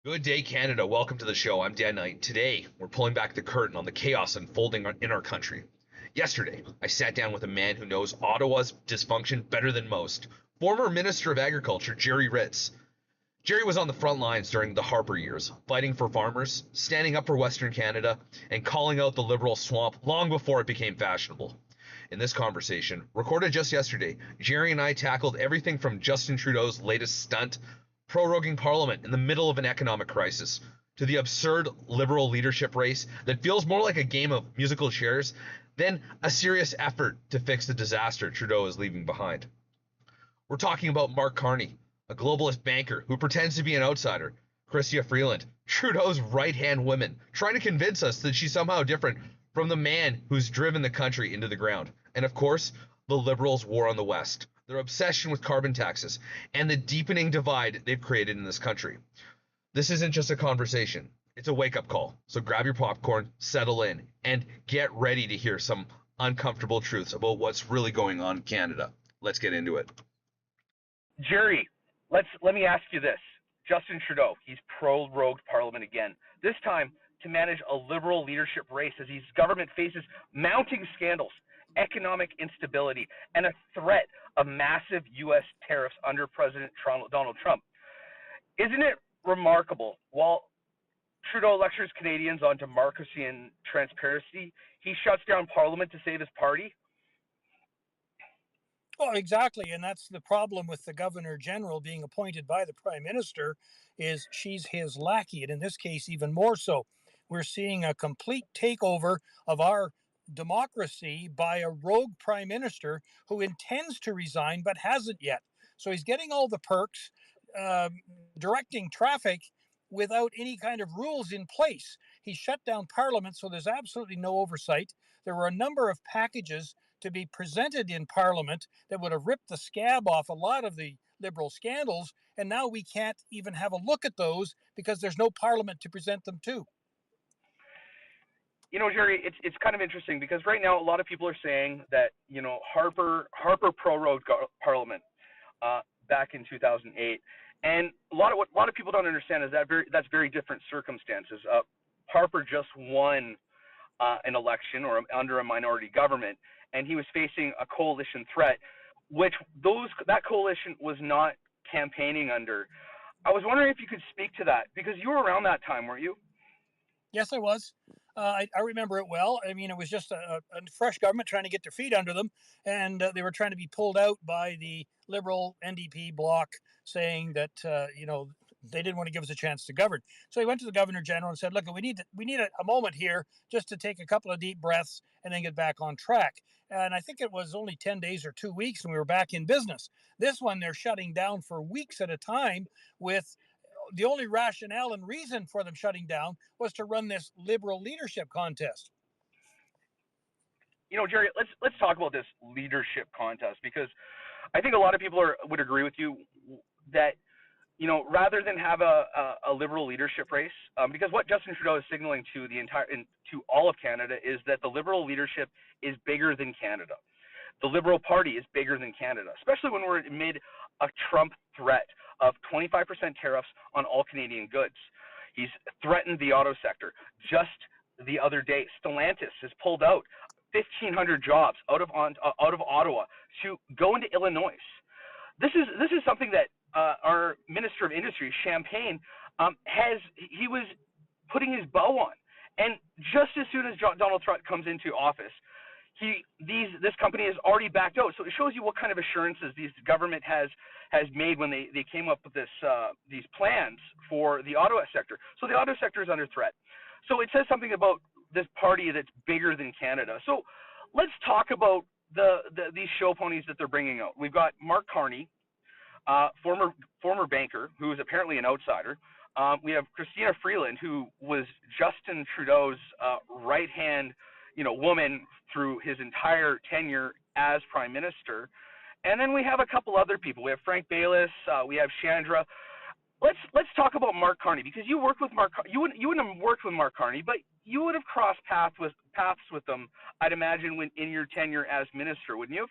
Good day, Canada. Welcome to the show. I'm Dan Knight. Today, we're pulling back the curtain on the chaos unfolding in our country. Yesterday, I sat down with a man who knows Ottawa's dysfunction better than most, former Minister of Agriculture, Gerry Ritz. Gerry was on the front lines during the Harper years, fighting for farmers, standing up for Western Canada, and calling out the Liberal swamp long before it became fashionable. In this conversation, recorded just yesterday, Gerry and I tackled everything from Justin Trudeau's latest stunt, proroguing Parliament in the middle of an economic crisis, to the absurd Liberal leadership race that feels more like a game of musical chairs than a serious effort to fix the disaster Trudeau is leaving behind. We're talking about Mark Carney, a globalist banker who pretends to be an outsider, Chrystia Freeland, Trudeau's right-hand woman, trying to convince us that she's somehow different from the man who's driven the country into the ground, and of course, the Liberals' war on the West, their obsession with carbon taxes, and the deepening divide they've created in this country. This isn't just a conversation, it's a wake-up call. So grab your popcorn, settle in, and get ready to hear some uncomfortable truths about what's really going on in Canada. Let's get into it. Gerry, let me ask you this. Justin Trudeau, he's prorogued Parliament again, this time to manage a Liberal leadership race as his government faces mounting scandals, economic instability, and a threat of massive U.S. tariffs under President Donald Trump. Isn't it remarkable? While Trudeau lectures Canadians on democracy and transparency, he shuts down Parliament to save his party. Oh, exactly. And that's the problem with the Governor General being appointed by the Prime Minister, is she's his lackey. And in this case, even more so. We're seeing a complete takeover of our democracy by a rogue Prime Minister who intends to resign but hasn't yet. So he's getting all the perks, directing traffic without any kind of rules in place. He shut down Parliament, so there's absolutely no oversight. There were a number of packages to be presented in Parliament that would have ripped the scab off a lot of the Liberal scandals, and now we can't even have a look at those because there's no Parliament to present them to. You know, Gerry, it's kind of interesting because right now a lot of people are saying that Harper prorogued Parliament back in 2008, and a lot of people don't understand is that's very different circumstances. Harper just won an election or under a minority government, and he was facing a coalition threat, which that coalition was not campaigning under. I was wondering if you could speak to that because you were around that time, weren't you? Yes, I was. I remember it well. I mean, it was just a fresh government trying to get their feet under them, and they were trying to be pulled out by the Liberal NDP bloc, saying that they didn't want to give us a chance to govern. So he went to the Governor General and said, "Look, we need a moment here just to take a couple of deep breaths and then get back on track." And I think it was only 10 days or 2 weeks, and we were back in business. This one, they're shutting down for weeks at a time with the only rationale and reason for them shutting down was to run this Liberal leadership contest. Gerry, let's talk about this leadership contest because I think a lot of people would agree with you that rather than have a Liberal leadership race, because what Justin Trudeau is signaling to to all of Canada is that the Liberal leadership is bigger than Canada. The Liberal Party is bigger than Canada, especially when we're amid a Trump threat of 25% tariffs on all Canadian goods. He's threatened the auto sector. Just the other day, Stellantis has pulled out 1,500 jobs out of Ottawa to go into Illinois. This is something that our Minister of Industry, Champagne, he was putting his bow on. And just as soon as Donald Trump comes into office, this company has already backed out. So it shows you what kind of assurances this government has made when they came up with these plans for the auto sector. So the auto sector is under threat. So it says something about this party that's bigger than Canada. So let's talk about these show ponies that they're bringing out. We've got Mark Carney, former banker who is apparently an outsider. We have Chrystia Freeland, who was Justin Trudeau's right hand woman through his entire tenure as Prime Minister. And then we have a couple other people. We have Frank Bayless. We have Chandra. Let's talk about Mark Carney because you worked with Mark. You wouldn't have worked with Mark Carney, but you would have crossed paths with them, I'd imagine, when in your tenure as minister, wouldn't you?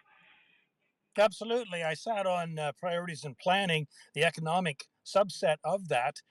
Absolutely. I sat on priorities and planning, the economic subset of that.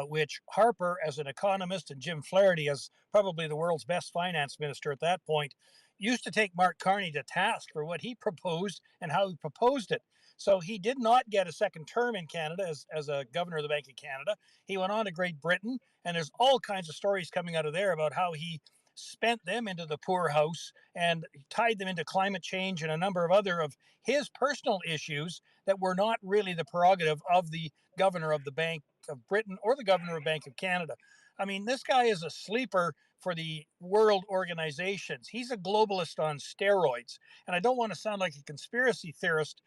which Harper, as an economist, and Jim Flaherty, as probably the world's best finance minister at that point, used to take Mark Carney to task for what he proposed and how he proposed it. So he did not get a second term in Canada as a governor of the Bank of Canada. He went on to Great Britain, and there's all kinds of stories coming out of there about how he spent them into the poorhouse and tied them into climate change and a number of other of his personal issues that were not really the prerogative of the governor of the Bank of Britain or the governor of Bank of Canada. I mean, this guy is a sleeper for the world organizations. He's a globalist on steroids. And I don't want to sound like a conspiracy theorist,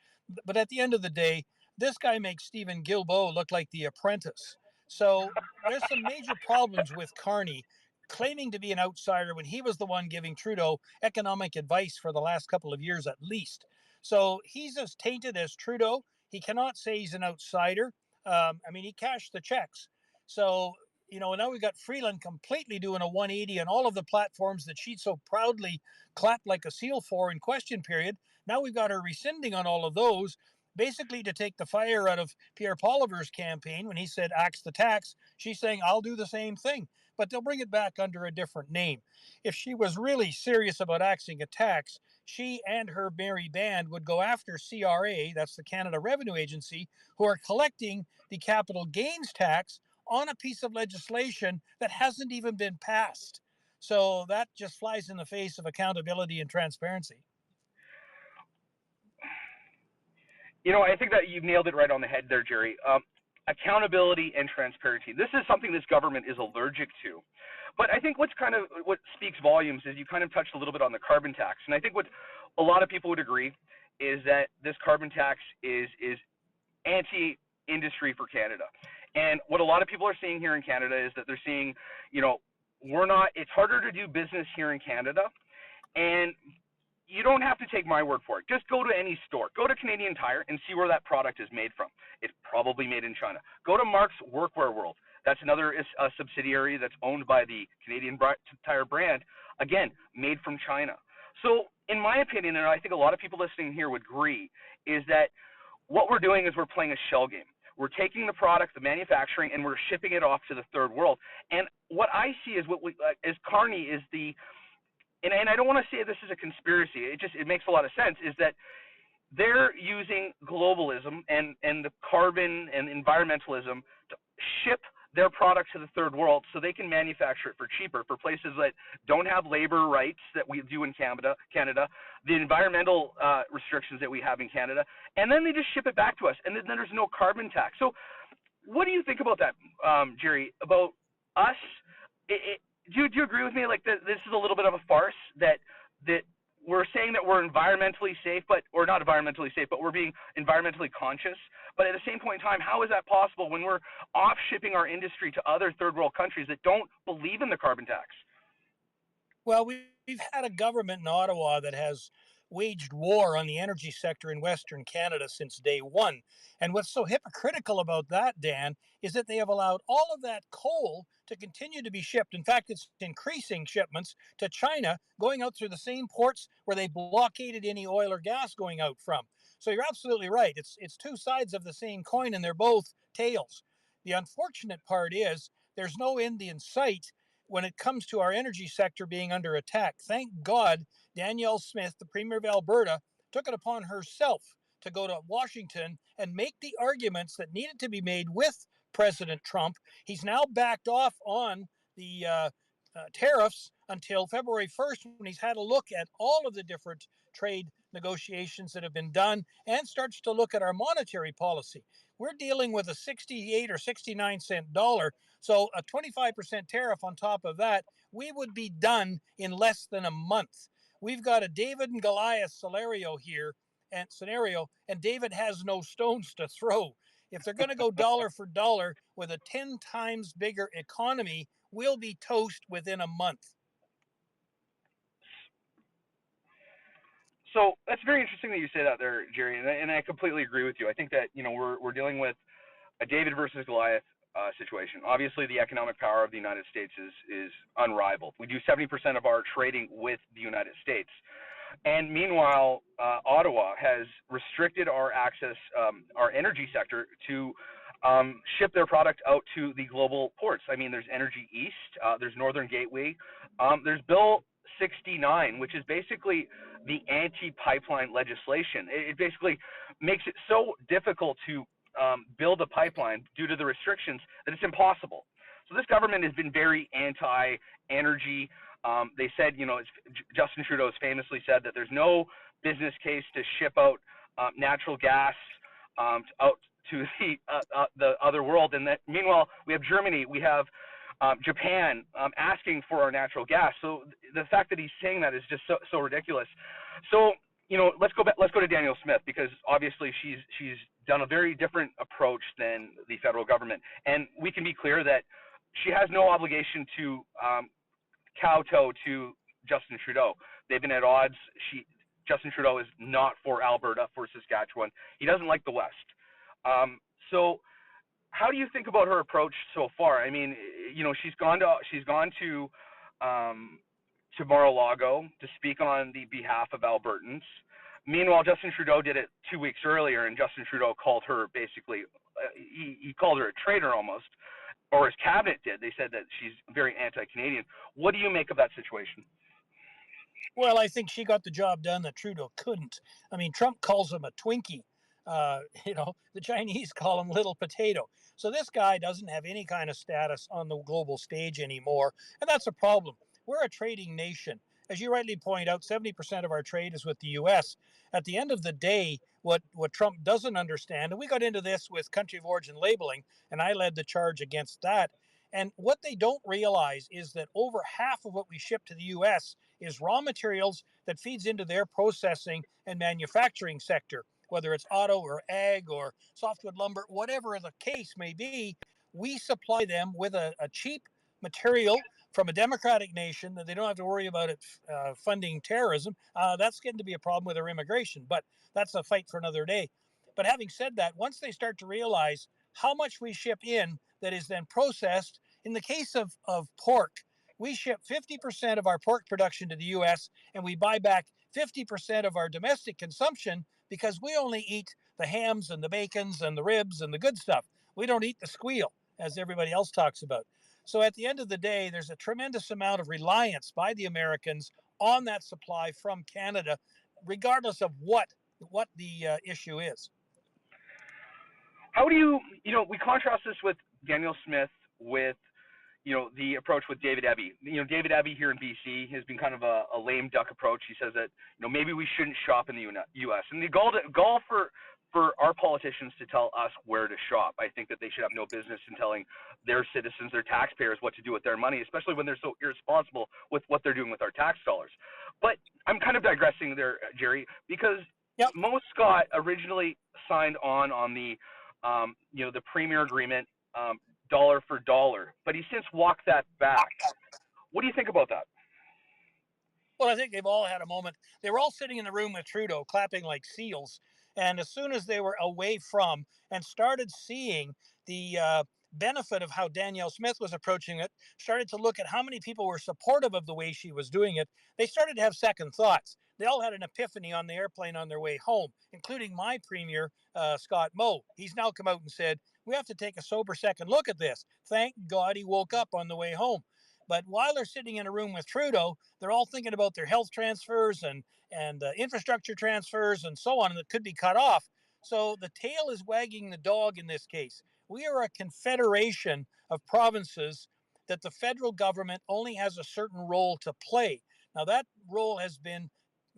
but at the end of the day, this guy makes Stephen Guilbeault look like the apprentice. So there's some major problems with Carney claiming to be an outsider when he was the one giving Trudeau economic advice for the last couple of years at least. So he's as tainted as Trudeau. He cannot say he's an outsider. I mean, he cashed the checks. So, now we've got Freeland completely doing a 180 on all of the platforms that she so proudly clapped like a seal for in question period. Now we've got her rescinding on all of those, basically to take the fire out of Pierre Poilievre's campaign when he said axe the tax. She's saying, I'll do the same thing, but they'll bring it back under a different name. If she was really serious about axing a tax, she and her merry band would go after CRA, that's the Canada Revenue Agency, who are collecting the capital gains tax on a piece of legislation that hasn't even been passed. So that just flies in the face of accountability and transparency. I think that you've nailed it right on the head there, Gerry. Accountability and transparency. This is something this government is allergic to. But I think what speaks volumes is you kind of touched a little bit on the carbon tax. And I think what a lot of people would agree is that this carbon tax is anti-industry for Canada. And what a lot of people are seeing here in Canada is that they're seeing, it's harder to do business here in Canada. And you don't have to take my word for it. Just go to any store. Go to Canadian Tire and see where that product is made from. It's probably made in China. Go to Mark's Workwear World. That's another subsidiary that's owned by the Canadian Tire brand. Again, made from China. So in my opinion, and I think a lot of people listening here would agree, is that what we're doing is we're playing a shell game. We're taking the product, the manufacturing, and we're shipping it off to the third world. And what I see is as Carney is and I don't want to say this is a conspiracy. It makes a lot of sense. Is that they're using globalism and the carbon and environmentalism to ship their product to the third world so they can manufacture it for cheaper for places that don't have labor rights that we do in Canada, the environmental restrictions that we have in Canada, and then they just ship it back to us, and then there's no carbon tax. So what do you think about that, Gerry, about us? Do you agree with me? Like this is a little bit of a farce that we're saying that we're environmentally safe, or not environmentally safe, but we're being environmentally conscious. But at the same point in time, how is that possible when we're off shipping our industry to other third world countries that don't believe in the carbon tax? Well, we've had a government in Ottawa that has waged war on the energy sector in Western Canada since day one. And what's so hypocritical about that, Dan, is that they have allowed all of that coal to continue to be shipped. In fact, it's increasing shipments to China, going out through the same ports where they blockaded any oil or gas going out from. So you're absolutely right. It's two sides of the same coin, and they're both tails. The unfortunate part is there's no end in sight when it comes to our energy sector being under attack. Thank God Danielle Smith, the Premier of Alberta, took it upon herself to go to Washington and make the arguments that needed to be made with President Trump. He's now backed off on the tariffs until February 1st, when he's had a look at all of the different trade negotiations that have been done and starts to look at our monetary policy. We're dealing with a 68 or 69 cent dollar. So a 25% tariff on top of that, we would be done in less than a month. We've got a David and Goliath scenario here, and David has no stones to throw. If they're going to go dollar for dollar with a 10 times bigger economy, we'll be toast within a month. So that's very interesting that you say that there, Gerry, and I completely agree with you. I think that we're dealing with a David versus Goliath situation. Obviously, the economic power of the United States is unrivaled. We do 70% of our trading with the United States, and meanwhile, Ottawa has restricted our access, our energy sector, to ship their product out to the global ports. I mean, there's Energy East, there's Northern Gateway, there's Bill 69, which is basically the anti-pipeline legislation. It basically makes it so difficult to build a pipeline due to the restrictions that it's impossible. So this government has been very anti-energy. They said, Justin Trudeau has famously said that there's no business case to ship out natural gas out to the other world. And that, meanwhile, we have Germany, we have Japan asking for our natural gas. So the fact that he's saying that is just so ridiculous. So let's go to Danielle Smith, because obviously she's done a very different approach than the federal government, and we can be clear that she has no obligation to kowtow to Justin Trudeau. They've been at odds. Justin Trudeau is not for Alberta, for Saskatchewan. He doesn't like the West. So how do you think about her approach so far? I mean, she's gone to Mar-a-Lago to speak on the behalf of Albertans. Meanwhile, Justin Trudeau did it 2 weeks earlier, and Justin Trudeau called her basically, he called her a traitor almost, or his cabinet did. They said that she's very anti-Canadian. What do you make of that situation? Well, I think she got the job done that Trudeau couldn't. I mean, Trump calls him a Twinkie. The Chinese call him little potato. So this guy doesn't have any kind of status on the global stage anymore, and that's a problem. We're a trading nation. As you rightly point out, 70% of our trade is with the U.S. At the end of the day, what Trump doesn't understand, and we got into this with country of origin labeling, and I led the charge against that. And what they don't realize is that over half of what we ship to the U.S. is raw materials that feeds into their processing and manufacturing sector, whether it's auto or ag or softwood lumber, whatever the case may be. We supply them with a cheap material from a democratic nation that they don't have to worry about it funding terrorism. That's getting to be a problem with our immigration, but that's a fight for another day. But having said that, once they start to realize how much we ship in that is then processed, in the case of pork, we ship 50% of our pork production to the U.S. and we buy back 50% of our domestic consumption because we only eat the hams and the bacons and the ribs and the good stuff. We don't eat the squeal, as everybody else talks about. So at the end of the day, there's a tremendous amount of reliance by the Americans on that supply from Canada, regardless of what the issue is. How do you, we contrast this with Danielle Smith with, the approach with David Eby. David Eby here in BC has been kind of a lame duck approach. He says that, maybe we shouldn't shop in the U.S. And the goal for our politicians to tell us where to shop. I think that they should have no business in telling their citizens, their taxpayers, what to do with their money, especially when they're so irresponsible with what they're doing with our tax dollars. But I'm kind of digressing there, Gerry, because Mo Scott originally signed on the, the Premier Agreement, dollar for dollar, but he's since walked that back. What do you think about that? Well, I think they've all had a moment. They were all sitting in the room with Trudeau, clapping like seals. And as soon as they were away from and started seeing the benefit of how Danielle Smith was approaching it, started to look at how many people were supportive of the way she was doing it, they started to have second thoughts. They all had an epiphany on the airplane on their way home, including my premier, Scott Moe. He's now come out and said, we have to take a sober second look at this. Thank God he woke up on the way home. But while they're sitting in a room with Trudeau, they're all thinking about their health transfers and infrastructure transfers and so on that could be cut off. So the tail is wagging the dog in this case. We are a confederation of provinces that the federal government only has a certain role to play. Now that role has been,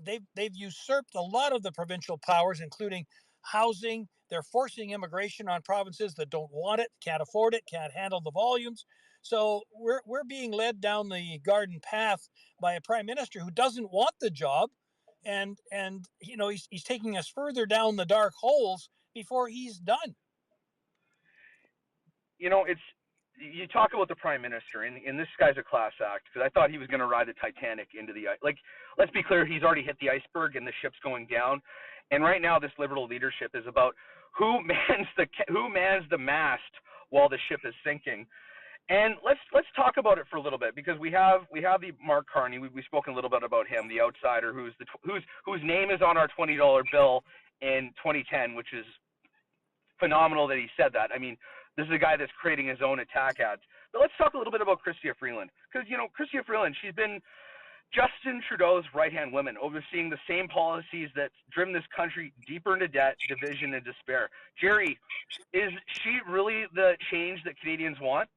they've usurped a lot of the provincial powers, including housing. They're forcing immigration on provinces that don't want it, can't afford it, can't handle the volumes. So we're being led down the garden path by a prime minister who doesn't want the job, and he's taking us further down the dark holes before he's done. You talk about the prime minister, and this guy's a class act, because I thought he was going to ride the Titanic into the ice. Like, let's be clear, he's already hit the iceberg and the ship's going down. And right now, this Liberal leadership is about who mans the mast while the ship is sinking. And let's talk about it for a little bit, because we have the Mark Carney. We've spoken a little bit about him, the outsider whose name is on our $20 bill in 2010, which is phenomenal that he said that. I mean, This is a guy that's creating his own attack ads. But let's talk a little bit about Chrystia Freeland, because Chrystia Freeland, she's been Justin Trudeau's right-hand woman, overseeing the same policies that driven this country deeper into debt, division, and despair. Gerry, is she really the change that Canadians want?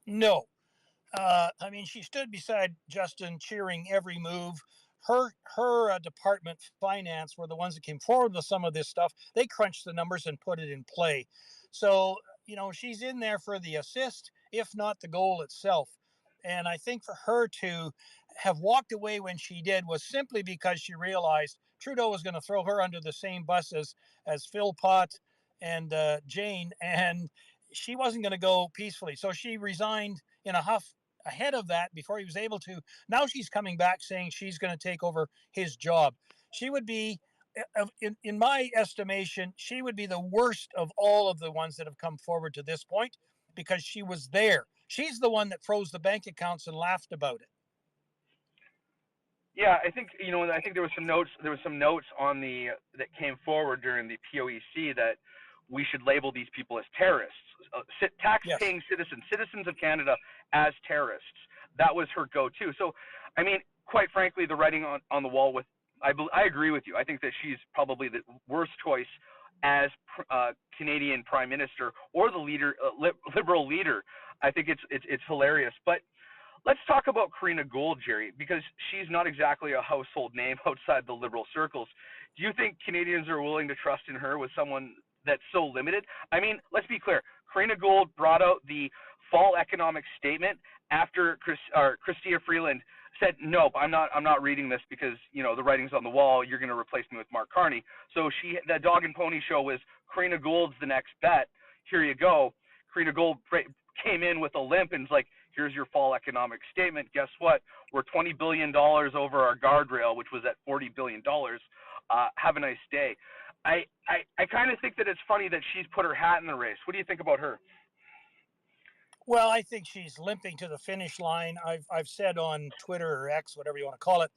No. I mean, she stood beside Justin, cheering every move. Her department, finance, were the ones that came forward with some of this stuff. They crunched the numbers and put it in play. So, she's in there for the assist, if not the goal itself. And I think for her to have walked away when she did was simply because she realized Trudeau was going to throw her under the same bus as Phil Pott and Jane, and she wasn't going to go peacefully. So she resigned in a huff ahead of that before he was able to. Now she's coming back saying she's going to take over his job. She would be, in my estimation, she would be the worst of all of the ones that have come forward to this point, because she was there. She's the one that froze the bank accounts and laughed about it. Yeah, I think I think there was some notes. There was some notes on that came forward during the POEC that we should label these people as terrorists, tax-paying citizens of Canada as terrorists. That was her go-to. So, I mean, quite frankly, the writing on the wall I agree with you. I think that she's probably the worst choice as Canadian Prime Minister or the leader, Liberal leader. I think it's hilarious. But let's talk about Karina Gould, Gerry, because she's not exactly a household name outside the Liberal circles. Do you think Canadians are willing to trust in her with someone that's so limited? I mean, let's be clear. Karina Gould brought out the fall economic statement after Chrystia Freeland said, nope, I'm not reading this because, the writing's on the wall. You're going to replace me with Mark Carney. So the dog and pony show was Karina Gould's the next bet. Here you go. Karina Gould came in with a limp and was like, here's your fall economic statement. Guess what? We're $20 billion over our guardrail, which was at $40 billion. Have a nice day. I kind of think that it's funny that she's put her hat in the race. What do you think about her? Well, I think she's limping to the finish line. I've said on Twitter or X, whatever you want to call it,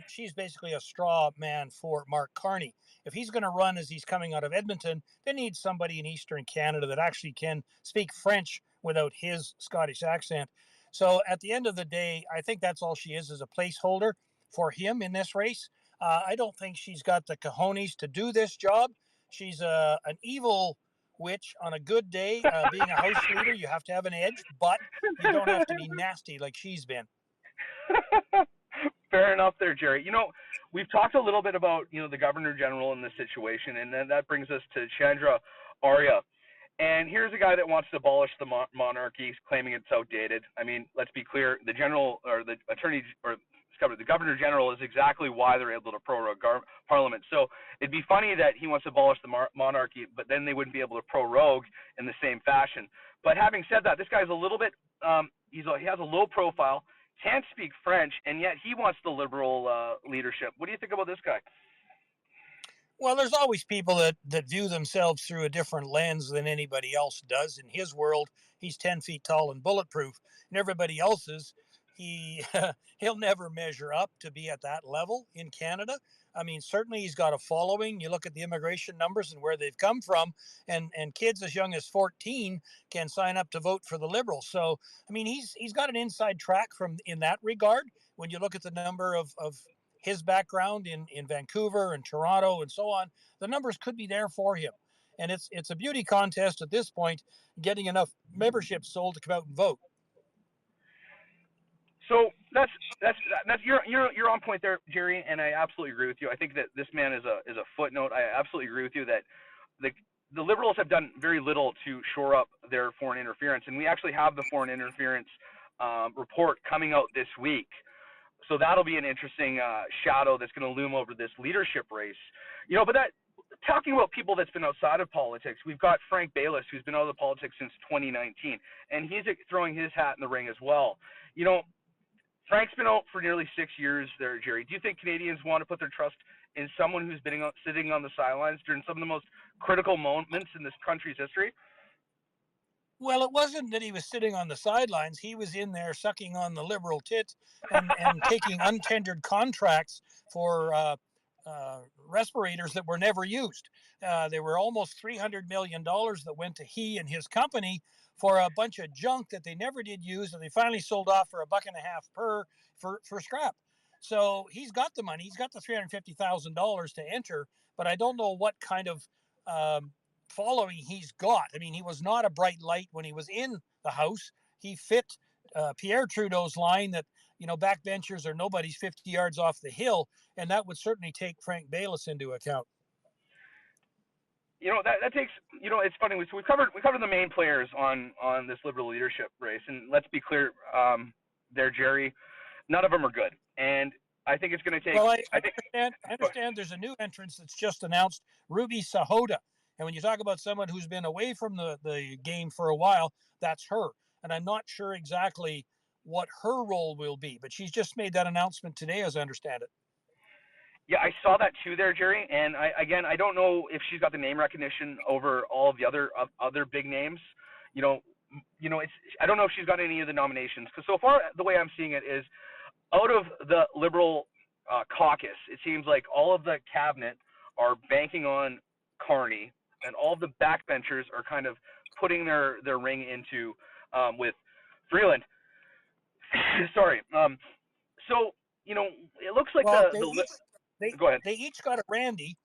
she's basically a straw man for Mark Carney. If he's going to run as he's coming out of Edmonton, they need somebody in Eastern Canada that actually can speak French without his Scottish accent. So at the end of the day, I think that's all she is a placeholder for him in this race. I don't think she's got the cojones to do this job. She's an evil witch on a good day. Being a house leader, you have to have an edge, but you don't have to be nasty like she's been. Fair enough there, Gerry. We've talked a little bit about, the Governor General in this situation, and then that brings us to Chandra Arya. And here's a guy that wants to abolish the monarchy, claiming it's outdated. I mean, let's be clear, the general or the attorney or the Governor General is exactly why they're able to prorogue Parliament. So it'd be funny that he wants to abolish the monarchy, but then they wouldn't be able to prorogue in the same fashion. But having said that, this guy's a little bit, he has a low profile, can't speak French, and yet he wants the Liberal leadership. What do you think about this guy? Well, there's always people that view themselves through a different lens than anybody else does. In his world, he's 10 feet tall and bulletproof, and everybody else's, he'll never measure up to be at that level in Canada. I mean, certainly he's got a following. You look at the immigration numbers and where they've come from, and kids as young as 14 can sign up to vote for the Liberals. So, I mean, he's got an inside track in that regard. When you look at the number of his background in Vancouver and Toronto and so on, the numbers could be there for him. And it's a beauty contest at this point, getting enough memberships sold to come out and vote. So that's you're on point there, Gerry, and I absolutely agree with you. I think that this man is a footnote. I absolutely agree with you that the Liberals have done very little to shore up their foreign interference, and we actually have the foreign interference report coming out this week. So that'll be an interesting shadow that's going to loom over this leadership race. But talking about people that's been outside of politics, we've got Frank Baylis, who's been out of politics since 2019, and he's throwing his hat in the ring as well. Frank's been out for nearly 6 years there, Gerry. Do you think Canadians want to put their trust in someone who's been sitting on the sidelines during some of the most critical moments in this country's history? Well, it wasn't that he was sitting on the sidelines. He was in there sucking on the Liberal tit and taking untendered contracts for respirators that were never used. There were almost $300 million that went to he and his company for a bunch of junk that they never did use, and they finally sold off for $1.50 per for scrap. So he's got the money. He's got the $350,000 to enter, but I don't know what kind of following he's got. I mean, he was not a bright light when he was in the House. He fit Pierre Trudeau's line that, backbenchers are nobody's 50 yards off the hill, and that would certainly take Frank Baylis into account. That takes, it's funny. So we covered the main players on this Liberal leadership race, and let's be clear, there, Gerry, none of them are good, and I think it's going to take. Well, I understand. There's a new entrance that's just announced, Ruby Sahota, and when you talk about someone who's been away from the game for a while, that's her, and I'm not sure exactly what her role will be, but she's just made that announcement today, as I understand it. Yeah, I saw that too there, Gerry. And I don't know if she's got the name recognition over all of the other big names. I don't know if she's got any of the nominations, because so far the way I'm seeing it is, out of the Liberal caucus, it seems like all of the cabinet are banking on Carney, and all of the backbenchers are kind of putting their ring into with Freeland. Sorry. So it looks like go ahead. They each got a Randy.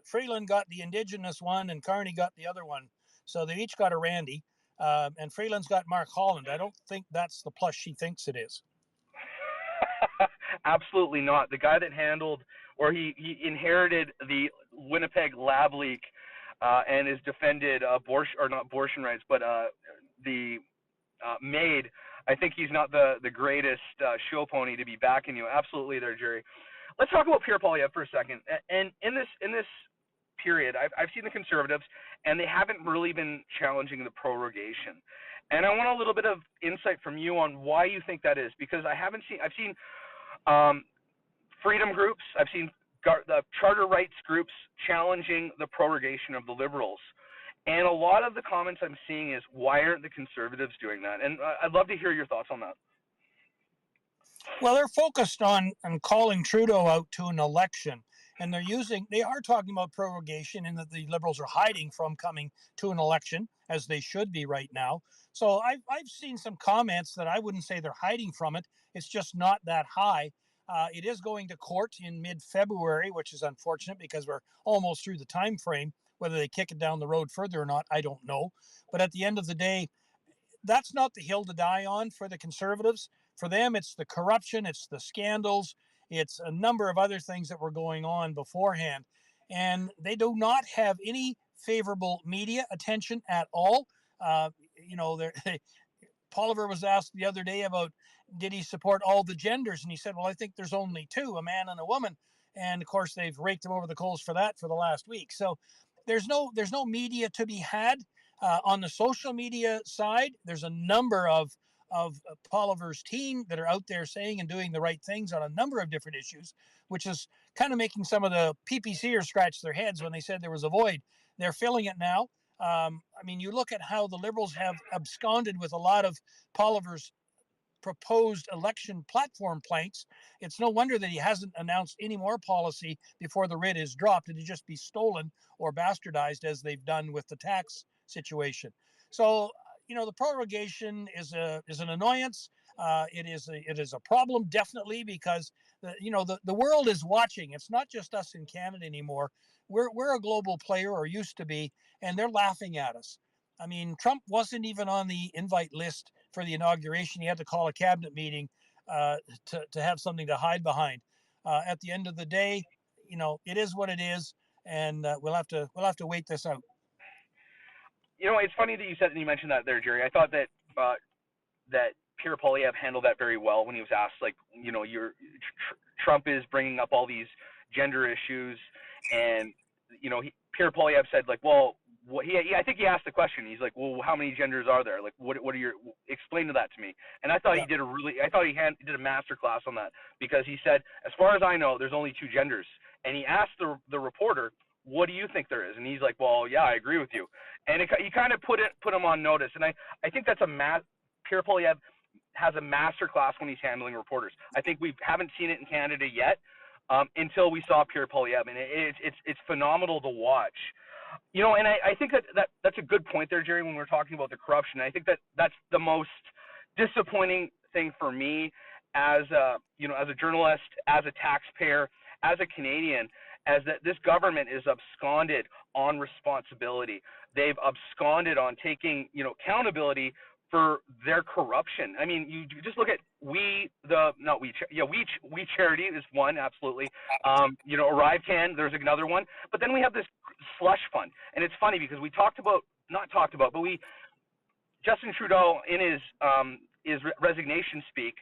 Freeland got the Indigenous one, and Carney got the other one. So they each got a Randy, and Freeland's got Mark Holland. I don't think that's the plus she thinks it is. Absolutely not. The guy that handled, or he inherited the Winnipeg lab leak, and has defended not abortion rights, but the MAID. I think he's not the greatest show pony to be backing you. Absolutely there, Gerry. Let's talk about Pierre Poilievre for a second. And in this period, I've seen the Conservatives, and they haven't really been challenging the prorogation. And I want a little bit of insight from you on why you think that is, because I've seen freedom groups, I've seen the charter rights groups challenging the prorogation of the Liberals. And a lot of the comments I'm seeing is, why aren't the Conservatives doing that? And I'd love to hear your thoughts on that. Well, they're focused on calling Trudeau out to an election, and they are talking about prorogation, and that the Liberals are hiding from coming to an election, as they should be right now. So I've seen some comments that I wouldn't say they're hiding from it. It's just not that high. It is going to court in mid-February, which is unfortunate because we're almost through the time frame. Whether they kick it down the road further or not, I don't know. But at the end of the day, that's not the hill to die on for the Conservatives. For them, it's the corruption, it's the scandals, it's a number of other things that were going on beforehand. And they do not have any favorable media attention at all. Poilievre was asked the other day about, did he support all the genders? And he said, well, I think there's only two, a man and a woman. And of course, they've raked him over the coals for that for the last week. So there's no media to be had. On the social media side, there's a number of Poilievre's team that are out there saying and doing the right things on a number of different issues, which is kind of making some of the PPCers scratch their heads when they said there was a void. They're filling it now. You look at how the Liberals have absconded with a lot of Poilievre's proposed election platform planks. It's no wonder that he hasn't announced any more policy before the writ is dropped. It'd just be stolen or bastardized, as they've done with the tax situation. So, the prorogation is an annoyance. It is a problem, definitely, because the world is watching. It's not just us in Canada anymore. We're a global player, or used to be, and they're laughing at us. I mean, Trump wasn't even on the invite list for the inauguration. He had to call a cabinet meeting to have something to hide behind. At the end of the day, it is what it is, and we'll have to wait this out. It's funny that you mentioned that there, Gerry. I thought that that Pierre Poilievre handled that very well when he was asked, Trump is bringing up all these gender issues, and Pierre Poilievre said, I think he asked the question. He's like, well, how many genders are there? What are your, explain that to me. And I thought he did did a master class on that, because he said, as far as I know, there's only two genders. And he asked the reporter, what do you think there is? And he's like, well, yeah, I agree with you. And he kind of put him on notice. And I think that's Pierre Poilievre has a master class when he's handling reporters. I think we haven't seen it in Canada yet. until we saw Pierre Poilievre, and it's phenomenal to watch. And I think that's a good point there, Gerry, when we're talking about the corruption. I think that's the most disappointing thing for me as as a journalist, as a taxpayer, as a Canadian, as that this government is absconded on responsibility. They've absconded on taking, accountability for their corruption. I mean, you just look at We Charity is one, absolutely. Arrive Can, there's another one. But then we have this slush fund. And it's funny because Justin Trudeau in his resignation speak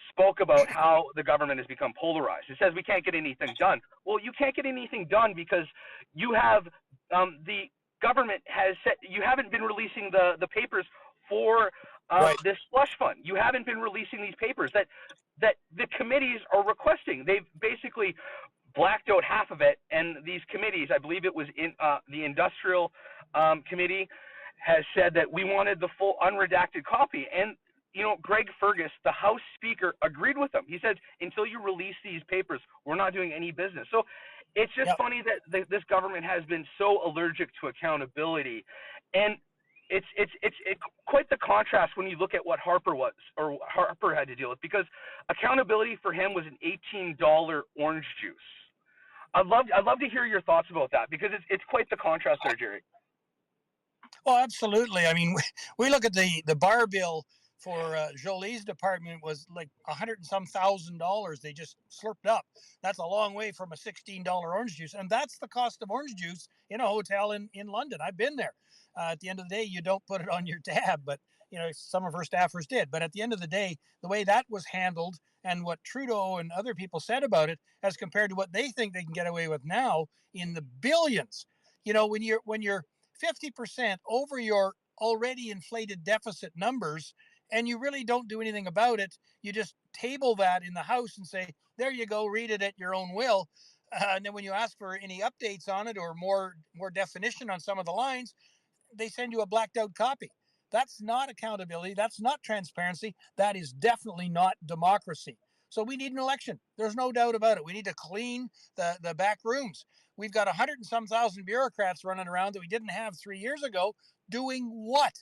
spoke about how the government has become polarized. It says we can't get anything done. Well, you can't get anything done because you have the government has said you haven't been releasing the papers for this slush fund. You haven't been releasing these papers that the committees are requesting. They've basically blacked out half of it, and these committees, I believe it was in the industrial committee, has said that we wanted the full unredacted copy. And Greg Fergus, the House Speaker, agreed with them. He said, until you release these papers, we're not doing any business. So it's just funny that this government has been so allergic to accountability. And it's quite the contrast when you look at what Harper had to deal with, because accountability for him was an $18 orange juice. I'd love to hear your thoughts about that, because it's quite the contrast there, Gerry. Well, absolutely. I mean, we look at the bar bill for Jolie's department was like $100 and some thousand. They just slurped up. That's a long way from a $16 orange juice, and that's the cost of orange juice in a hotel in London. I've been there. At the end of the day, you don't put it on your tab, but some of her staffers did. But at the end of the day, the way that was handled and what Trudeau and other people said about it, as compared to what they think they can get away with now in the billions. When you're 50% over your already inflated deficit numbers, and you really don't do anything about it, you just table that in the House and say, there you go, read it at your own will. And then when you ask for any updates on it or more definition on some of the lines, they send you a blacked out copy. That's not accountability. That's not transparency. That is definitely not democracy. So we need an election. There's no doubt about it. We need to clean the back rooms. We've got 100 and some thousand bureaucrats running around that we didn't have 3 years ago. Doing what?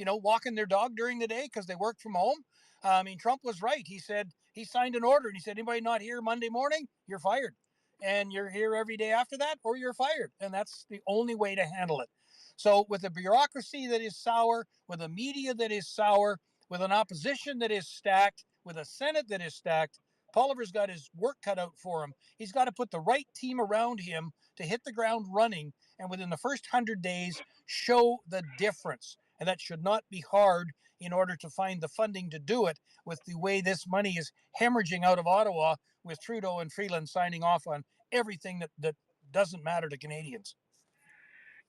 Walking their dog during the day because they work from home. I mean, Trump was right. He said he signed an order and he said, anybody not here Monday morning, you're fired. And you're here every day after that, or you're fired. And that's the only way to handle it. So with a bureaucracy that is sour, with a media that is sour, with an opposition that is stacked, with a Senate that is stacked, Polliver's got his work cut out for him. He's got to put the right team around him to hit the ground running, and within the first 100 days, show the difference. And that should not be hard in order to find the funding to do it, with the way this money is hemorrhaging out of Ottawa, with Trudeau and Freeland signing off on everything that doesn't matter to Canadians.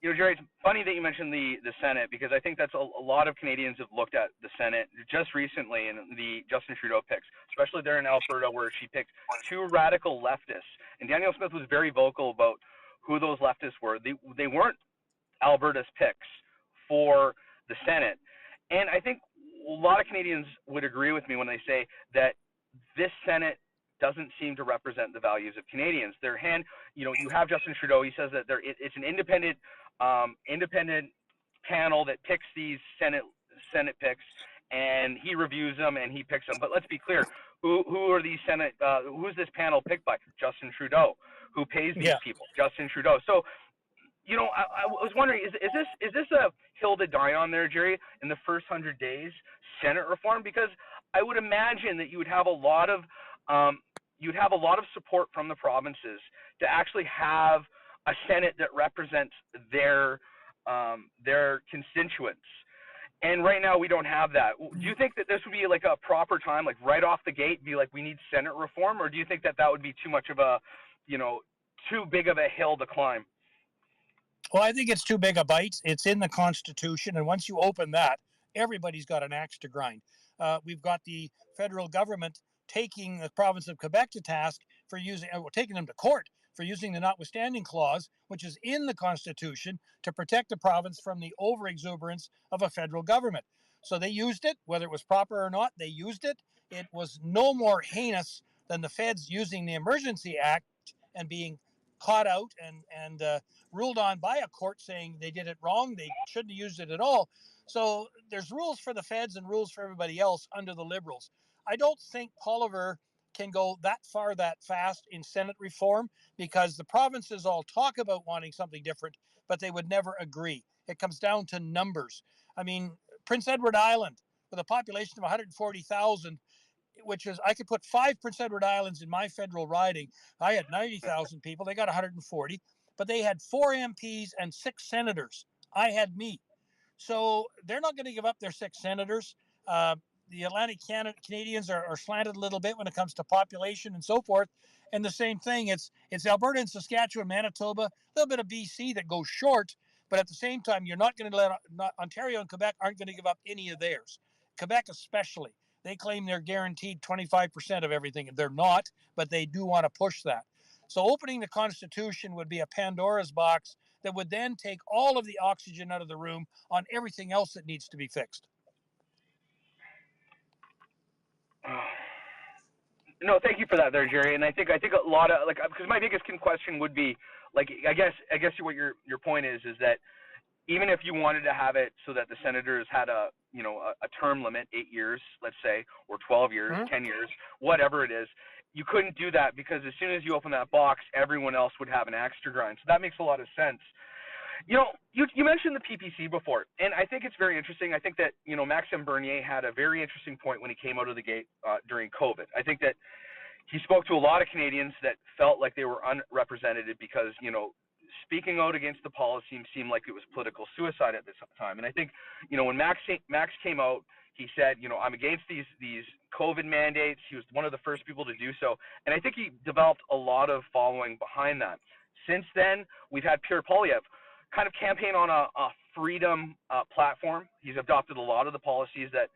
Gerry, it's funny that you mentioned the Senate, because I think that's a lot of Canadians have looked at the Senate just recently in the Justin Trudeau picks, especially there in Alberta, where she picked two radical leftists. And Danielle Smith was very vocal about who those leftists were. They weren't Alberta's picks for the Senate. And I think a lot of Canadians would agree with me when they say that this Senate doesn't seem to represent the values of Canadians. You have Justin Trudeau. He says that it's an independent panel that picks these Senate picks, and he reviews them and he picks them. But let's be clear, who are these Senate? Who's this panel picked by? Justin Trudeau. Who pays these people? Justin Trudeau. So, I was wondering, is this a hill to die on there, Gerry, in the first 100 days, Senate reform? Because I would imagine that you would have a lot of support from the provinces to actually have a Senate that represents their constituents. And right now we don't have that. Do you think that this would be like a proper time, like right off the gate, be like, we need Senate reform? Or do you think that would be too much of a, too big of a hill to climb? Well, I think it's too big a bite. It's in the Constitution. And once you open that, everybody's got an axe to grind. We've got the federal government taking the province of Quebec to task for taking them to court for using the notwithstanding clause, which is in the Constitution, to protect the province from the overexuberance of a federal government. So they used it, whether it was proper or not, they used it. It was no more heinous than the feds using the Emergency Act and being caught out and ruled on by a court saying they did it wrong. They shouldn't have used it at all. So there's rules for the feds and rules for everybody else under the Liberals. I don't think Poliver can go that far that fast in Senate reform because the provinces all talk about wanting something different, but they would never agree. It comes down to numbers. I mean, Prince Edward Island, with a population of 140,000, which is, I could put 5 Prince Edward Islands in my federal riding. I had 90,000 people. They got 140, but they had 4 MPs and 6 senators. I had me. So they're not going to give up their 6 senators. The Atlantic Canadians are slanted a little bit when it comes to population and so forth. And the same thing, it's Alberta and Saskatchewan, Manitoba, a little bit of BC that goes short. But at the same time, you're not going to Ontario and Quebec aren't going to give up any of theirs. Quebec especially. They claim they're guaranteed 25% of everything, and they're not, but they do want to push that. So opening the Constitution would be a Pandora's box that would then take all of the oxygen out of the room on everything else that needs to be fixed. No, thank you for that there, Gerry. And I think a lot of, like, because my biggest question would be, like, I guess what your point is that even if you wanted to have it so that the senators had a term limit, 8 years, let's say, or 12 years, 10 years, whatever it is, you couldn't do that because as soon as you open that box, everyone else would have an axe to grind. So that makes a lot of sense. You mentioned the PPC before, and I think it's very interesting. I think that, Maxime Bernier had a very interesting point when he came out of the gate during COVID. I think that he spoke to a lot of Canadians that felt like they were unrepresented because, speaking out against the policy seemed like it was political suicide at this time. And I think, when Max came out, he said, I'm against these COVID mandates. He was one of the first people to do so. And I think he developed a lot of following behind that. Since then, we've had Pierre Poilievre kind of campaign on a freedom platform. He's adopted a lot of the policies that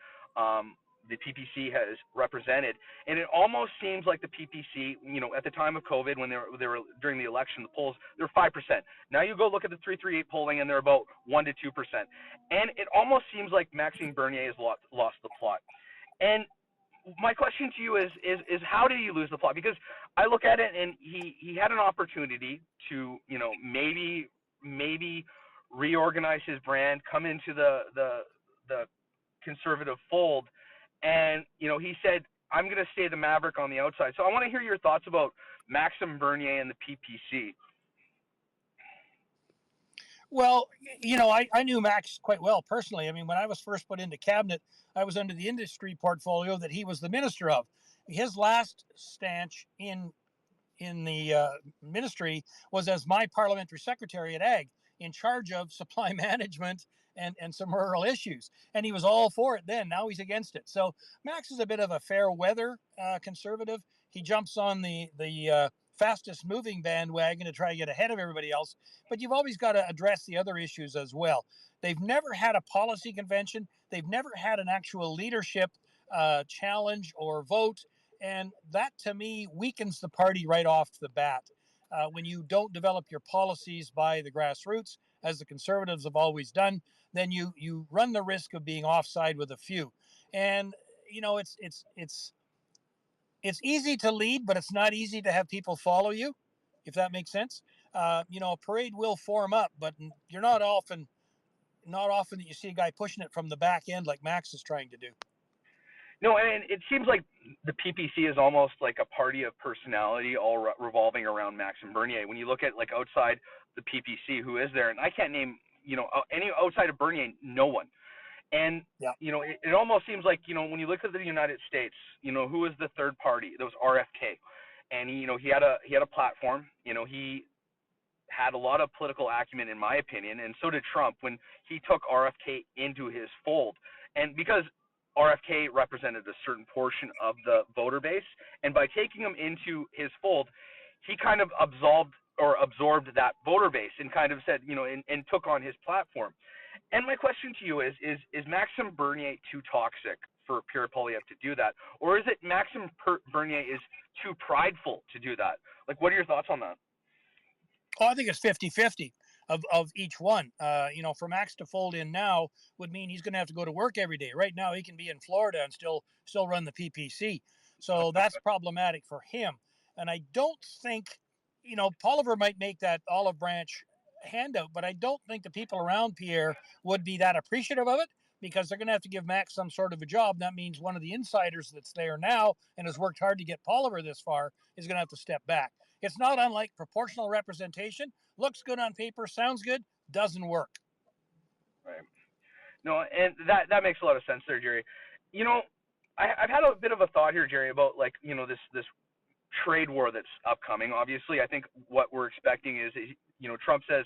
the PPC has represented, and it almost seems like the PPC, at the time of COVID, when they were during the election, the polls, they're 5%. Now you go look at the 338 polling, and they're about 1 to 2%, and it almost seems like Maxime Bernier has lost the plot. And my question to you is how did he lose the plot? Because I look at it, and he had an opportunity to, maybe reorganize his brand, come into the conservative fold. And, he said, I'm going to stay the maverick on the outside. So I want to hear your thoughts about Maxime Bernier and the PPC. Well, I knew Max quite well personally. I mean, when I was first put into cabinet, I was under the industry portfolio that he was the minister of. His last stanch in the ministry was as my parliamentary secretary at Ag, in charge of supply management and some rural issues. And he was all for it then. Now he's against it. So Max is a bit of a fair weather conservative. He jumps on the fastest moving bandwagon to try to get ahead of everybody else. But you've always got to address the other issues as well. They've never had a policy convention. They've never had an actual leadership challenge or vote. And that, to me, weakens the party right off the bat. When you don't develop your policies by the grassroots, as the Conservatives have always done, then you run the risk of being offside with a few. And it's easy to lead, but it's not easy to have people follow you, if that makes sense. A parade will form up, but you're not often that you see a guy pushing it from the back end like Max is trying to do. No, and it seems like the PPC is almost like a party of personality, all revolving around Maxime Bernier. When you look at, like, outside the PPC, who is there? And I can't name, any outside of Bernier, no one. And, yeah. It almost seems like, when you look at the United States, who is the third party? That was RFK. And, he had a platform. He had a lot of political acumen, in my opinion, and so did Trump when he took RFK into his fold. And because RFK represented a certain portion of the voter base, and by taking him into his fold, he kind of absorbed that voter base and kind of said, and took on his platform. And my question to you is Maxime Bernier too toxic for Pierre Poilievre to do that? Or is it Maxime Bernier is too prideful to do that? Like, what are your thoughts on that? Oh, I think it's 50-50 of each one. For Max to fold in now would mean he's going to have to go to work every day. Right now, he can be in Florida and still run the PPC. So that's problematic for him. And I don't think, Polliver might make that olive branch handout, but I don't think the people around Pierre would be that appreciative of it, because they're going to have to give Max some sort of a job. That means one of the insiders that's there now and has worked hard to get Polliver this far is going to have to step back. It's not unlike proportional representation. Looks good on paper, sounds good, doesn't work. Right. No, and that makes a lot of sense there, Gerry. I've had a bit of a thought here, Gerry, about this trade war that's upcoming. Obviously, I think what we're expecting is Trump says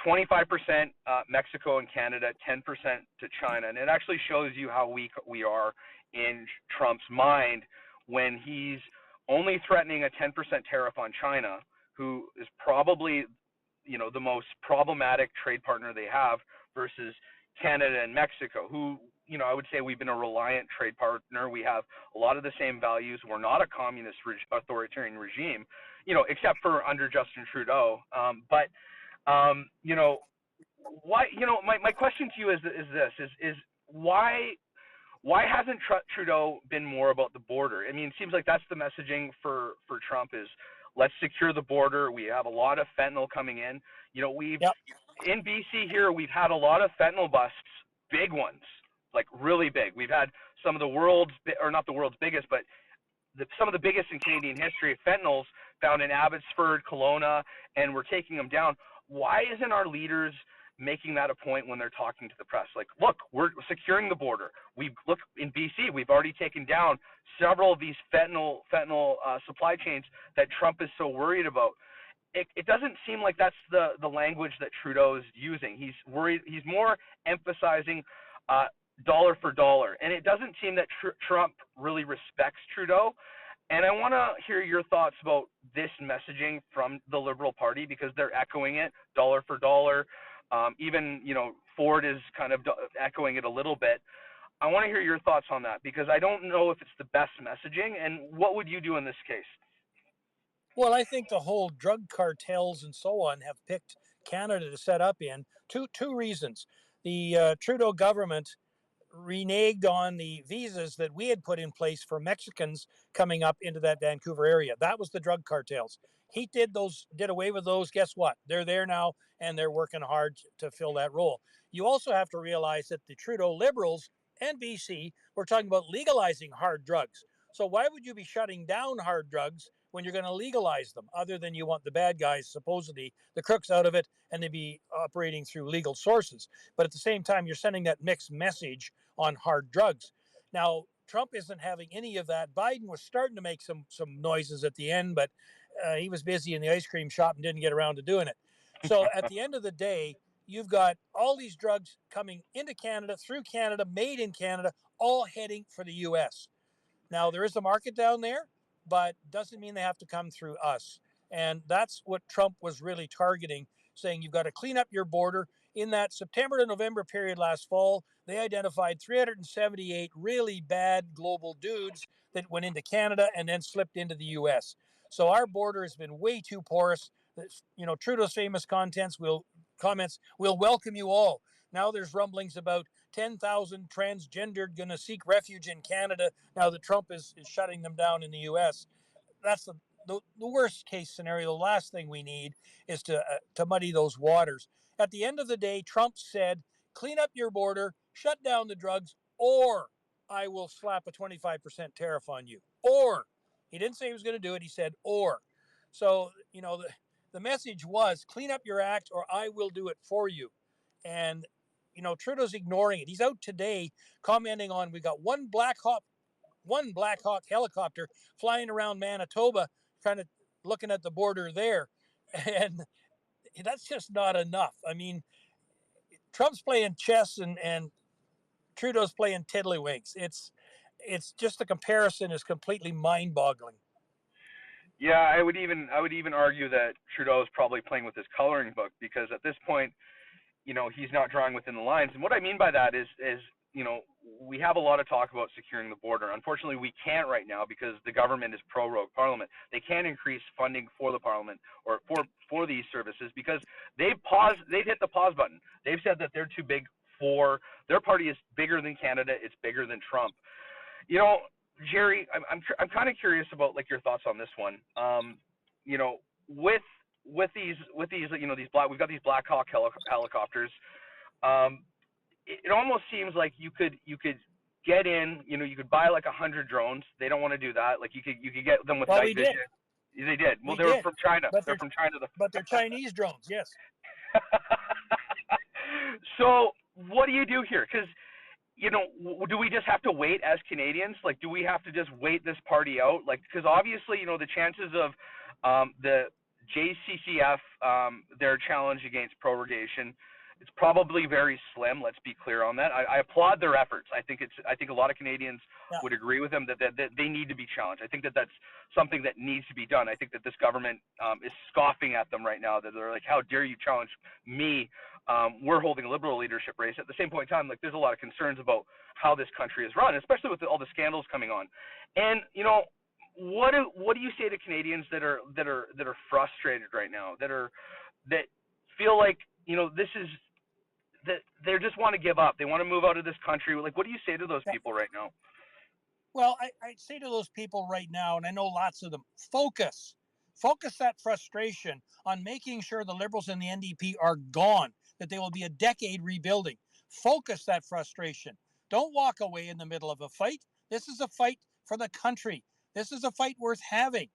25% Mexico and Canada, 10% to China, and it actually shows you how weak we are in Trump's mind when he's only threatening a 10% tariff on China, who is probably the most problematic trade partner they have, versus Canada and Mexico, who I would say we've been a reliant trade partner. We have a lot of the same values. We're not a communist authoritarian regime, except for under Justin Trudeau. But why? My question to you is why hasn't Trudeau been more about the border? I mean, it seems like that's the messaging for Trump is, let's secure the border. We have a lot of fentanyl coming in. We've in BC here, we've had a lot of fentanyl busts, big ones, like really big. We've had some of the world's, or not the world's biggest, but some of the biggest in Canadian history, fentanyls found in Abbotsford, Kelowna, and we're taking them down. Why isn't our leaders making that a point when they're talking to the press? Like, look, we're securing the border. Look in BC, we've already taken down several of these fentanyl supply chains that Trump is so worried about. It doesn't seem like that's the language that Trudeau is using. He's worried. He's more emphasizing dollar for dollar, and it doesn't seem that Trump really respects Trudeau. And I want to hear your thoughts about this messaging from the Liberal Party, because they're echoing it, dollar for dollar. Even Ford is kind of echoing it a little bit. I want to hear your thoughts on that, because I don't know if it's the best messaging. And what would you do in this case? Well, I think the whole drug cartels and so on have picked Canada to set up in two reasons. The Trudeau government reneged on the visas that we had put in place for Mexicans coming up into that Vancouver area. That was the drug cartels. He did away with those. Guess what? They're there now, and they're working hard to fill that role. You also have to realize that the Trudeau Liberals and BC were talking about legalizing hard drugs. So why would you be shutting down hard drugs when you're going to legalize them, other than you want the bad guys, supposedly the crooks, out of it, and they be operating through legal sources? But at the same time, you're sending that mixed message on hard drugs. Now, Trump isn't having any of that. Biden was starting to make some noises at the end, but he was busy in the ice cream shop and didn't get around to doing it. So at the end of the day, you've got all these drugs coming into Canada, through Canada, made in Canada, all heading for the U.S. Now, there is a market down there, but doesn't mean they have to come through us. And that's what Trump was really targeting, saying you've got to clean up your border. In that September to November period last fall, they identified 378 really bad global dudes that went into Canada and then slipped into the U.S. So our border has been way too porous. Trudeau's famous comments, we'll welcome you all. Now there's rumblings about 10,000 transgendered going to seek refuge in Canada now that Trump is shutting them down in the U.S. That's the worst case scenario. The last thing we need is to muddy those waters. At the end of the day, Trump said, clean up your border, shut down the drugs, or I will slap a 25% tariff on you. Or, he didn't say he was going to do it. He said, or. So, the message was, clean up your act or I will do it for you. And, Trudeau's ignoring it. He's out today commenting on, we got one Black Hawk helicopter flying around Manitoba, kind of looking at the border there. And that's just not enough. I mean, Trump's playing chess and Trudeau's playing tiddlywinks. It's just, the comparison is completely mind-boggling. Yeah, I would even argue that Trudeau is probably playing with his coloring book, because at this point, he's not drawing within the lines. And what I mean by that is we have a lot of talk about securing the border. Unfortunately, we can't right now because the government is pro-rogue parliament. They can't increase funding for the parliament or for these services because they've hit the pause button. They've said that they're too big for their party is bigger than Canada. It's bigger than Trump. Gerry, I'm kind of curious about like your thoughts on this one. You know, with these you know these black we've got these Black Hawk helicopters. Um, it almost seems like you could get in. You know, you could buy like 100 drones. They don't want to do that. Like you could get them with Well, night we vision. did. They did. Well, We they were did. from China. But They're from China. they're Chinese drones. Yes. So what do you do here? Because you know, do we just have to wait as Canadians? Like, do we have to just wait this party out? Like, because obviously, you know, the chances of the JCCF, their challenge against prorogation, it's probably very slim. Let's be clear on that. I applaud their efforts. I think a lot of Canadians Yeah. would agree with them that they need to be challenged. I think that that's something that needs to be done. I think that this government is scoffing at them right now. That they're like, how dare you challenge me? We're holding a Liberal leadership race. At the same point in time, like there's a lot of concerns about how this country is run, especially with all the scandals coming on. And you know, what do you say to Canadians that are frustrated right now, that feel like, you know, this is that they just want to give up, they want to move out of this country? Like, what do you say to those people right now? Well, I'd say to those people right now, and I know lots of them, focus that frustration on making sure the Liberals and the NDP are gone, that they will be a decade rebuilding. Focus that frustration. Don't walk away in the middle of a fight. This is a fight for the country. This is a fight worth having.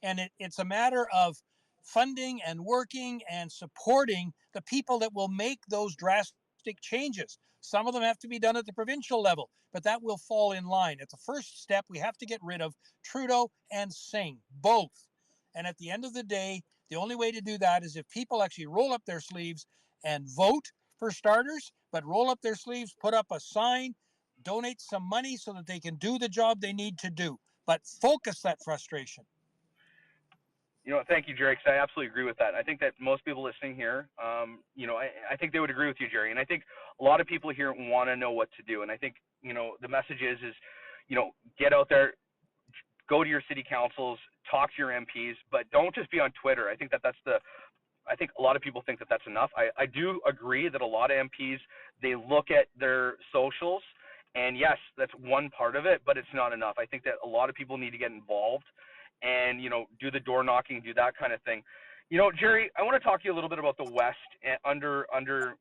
And it's a matter of funding and working and supporting the people that will make those drastic changes. Some of them have to be done at the provincial level, but that will fall in line. It's a first step. We have to get rid of Trudeau and Singh, both. And at the end of the day, the only way to do that is if people actually roll up their sleeves and vote, for starters, but roll up their sleeves, put up a sign, donate some money so that they can do the job they need to do. But focus that frustration. You know, thank you, Gerry, because I absolutely agree with that. I think that most people listening here, you know, I think they would agree with you, Gerry. And I think a lot of people here want to know what to do. And I think, you know, the message is, you know, get out there, go to your city councils, talk to your MPs, but don't just be on Twitter. I think I think a lot of people think that that's enough. I do agree that a lot of MPs, they look at their socials, and yes, that's one part of it, but it's not enough. I think that a lot of people need to get involved and, you know, do the door knocking, do that kind of thing. You know, Gerry, I want to talk to you a little bit about the West under,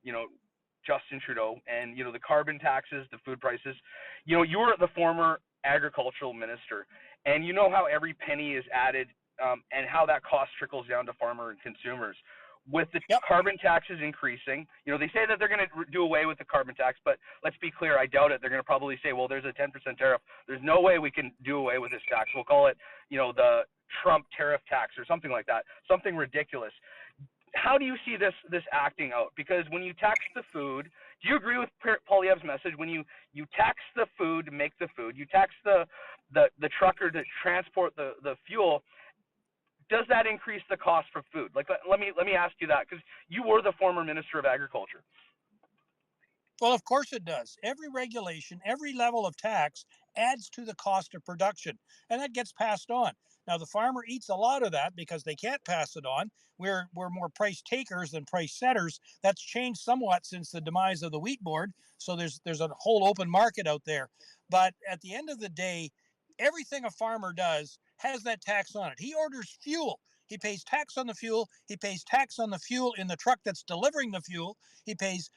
you know, Justin Trudeau and, you know, the carbon taxes, the food prices. You know, you were the former agricultural minister, and you know how every penny is added, and how that cost trickles down to farmer and consumers. With the carbon taxes increasing, you know, they say that they're going to do away with the carbon tax, but let's be clear, I doubt it. They're going to probably say, well, there's a 10% tariff. There's no way we can do away with this tax. We'll call it, you know, the Trump tariff tax or something like that, something ridiculous. How do you see this acting out? Because when you tax the food, do you agree with Poilievre's message? When you tax the food to make the food, you tax the trucker to transport the fuel, does that increase the cost for food? Like, let me ask you that, because you were the former Minister of Agriculture. Well, of course it does. Every regulation, every level of tax adds to the cost of production, and that gets passed on. Now, the farmer eats a lot of that because they can't pass it on. We're more price takers than price setters. That's changed somewhat since the demise of the wheat board. So there's a whole open market out there. But at the end of the day, everything a farmer does has that tax on it. He orders fuel. He pays tax on the fuel. He pays tax on the fuel in the truck that's delivering the fuel. He pays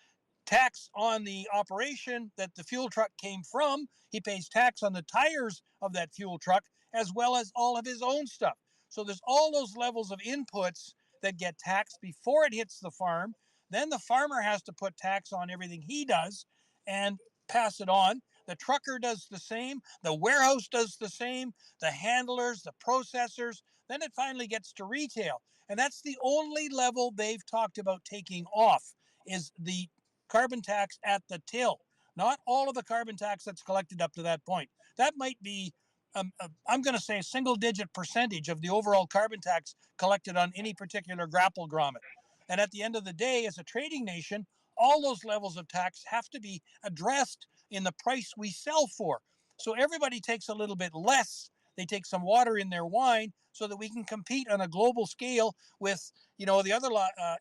tax on the operation that the fuel truck came from. He pays tax on the tires of that fuel truck, as well as all of his own stuff. So there's all those levels of inputs that get taxed before it hits the farm. Then the farmer has to put tax on everything he does and pass it on. The trucker does the same. The warehouse does the same. The handlers, the processors. Then it finally gets to retail. And that's the only level they've talked about taking off, is the carbon tax at the till. Not all of the carbon tax that's collected up to that point. That might be, I'm going to say, a single-digit percentage of the overall carbon tax collected on any particular grapple grommet. And at the end of the day, as a trading nation, all those levels of tax have to be addressed in the price we sell for. So everybody takes a little bit less. They take some water in their wine so that we can compete on a global scale with, you know, the other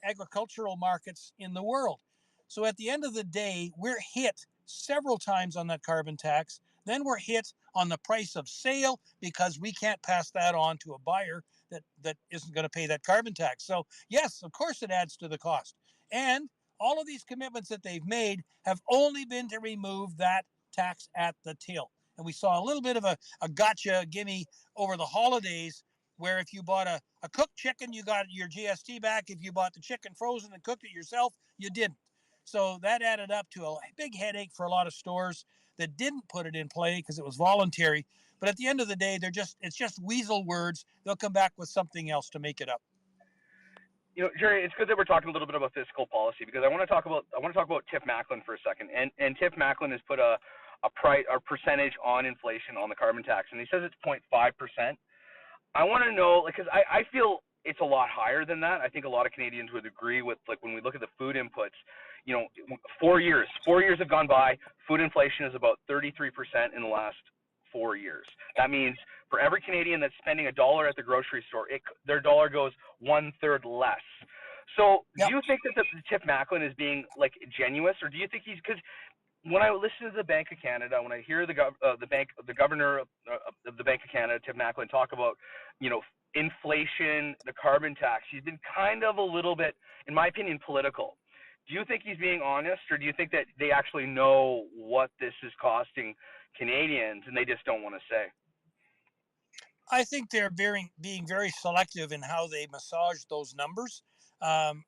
agricultural markets in the world. So at the end of the day, we're hit several times on that carbon tax. then we're hit on the price of sale because we can't pass that on to a buyer that isn't going to pay that carbon tax. So yes, of course it adds to the cost. And all of these commitments that they've made have only been to remove that tax at the till. And we saw a little bit of a gotcha gimme over the holidays, where if you bought a cooked chicken, you got your GST back. If you bought the chicken frozen and cooked it yourself, you didn't. So that added up to a big headache for a lot of stores that didn't put it in play because it was voluntary. But at the end of the day, it's just weasel words. They'll come back with something else to make it up. Gerry, it's good that we're talking a little bit about fiscal policy, because I want to talk about Tiff Macklem for a second. And Tiff Macklem has put a percentage on inflation on the carbon tax, and he says it's 0.5%. I want to know, because I feel it's a lot higher than that. I think a lot of Canadians would agree with, when we look at the food inputs, 4 years have gone by. Food inflation is about 33% in the last 4 years. That means for every Canadian that's spending $1 at the grocery store, their dollar goes 1/3 less. So do you think that the Tiff Macklem is being genuine, or do you think because when I listen to the Bank of Canada, when I hear the governor of the Bank of Canada, Tiff Macklem, talk about inflation, the carbon tax, he's been kind of a little bit, in my opinion, political. Do you think he's being honest, or do you think that they actually know what this is costing Canadians and they just don't want to say? I think they're being very selective in how they massage those numbers. I'm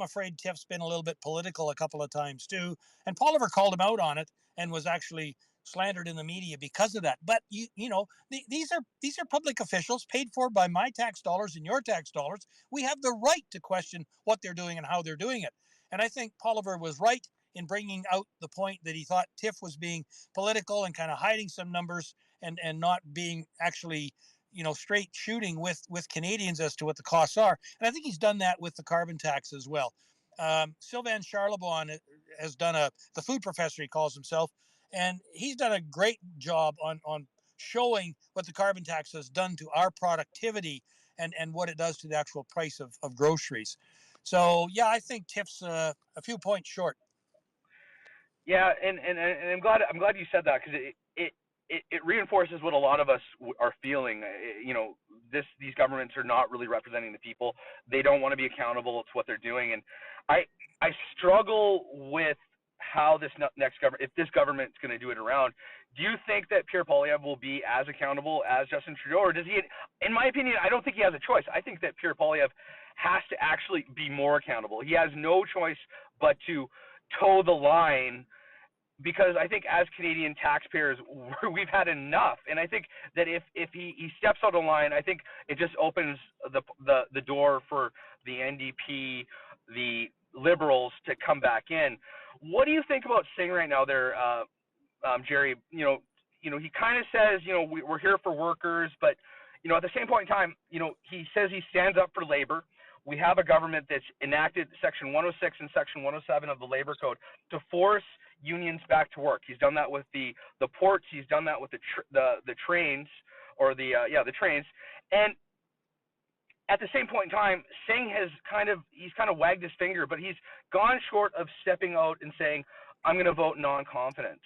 afraid Tiff's been a little bit political a couple of times too, and Poliver called him out on it and was actually slandered in the media because of that. But these are public officials paid for by my tax dollars and your tax dollars. We have the right to question what they're doing and how they're doing it. And I think Poliver was right in bringing out the point that he thought Tiff was being political and kind of hiding some numbers and not being actually straight shooting with Canadians as to what the costs are. And I think he's done that with the carbon tax as well. Sylvain Charlebois has done the food professor, he calls himself, and he's done a great job on showing what the carbon tax has done to our productivity and what it does to the actual price of groceries. So yeah, I think Tiff's a few points short. Yeah, and I'm glad you said that, because it reinforces what a lot of us are feeling. These governments are not really representing the people. They don't want to be accountable to what they're doing, and I struggle with how this next government, if this government's going to do it around. Do you think that Pierre Poilievre will be as accountable as Justin Trudeau, or does he? In my opinion, I don't think he has a choice. I think that Pierre Poilievre has to actually be more accountable. He has no choice but to toe the line, because I think as Canadian taxpayers, we've had enough. And I think that if he steps out of line, I think it just opens the door for the NDP, the Liberals, to come back in. What do you think about Singh right now there, Gerry? He kind of says, we're here for workers, but, at the same point in time, he says he stands up for labor. We have a government that's enacted Section 106 and Section 107 of the Labor Code to force unions back to work. He's done that with the ports. He's done that with the trains, or the trains. And at the same point in time, Singh has kind of wagged his finger, but he's gone short of stepping out and saying, I'm going to vote non-confidence.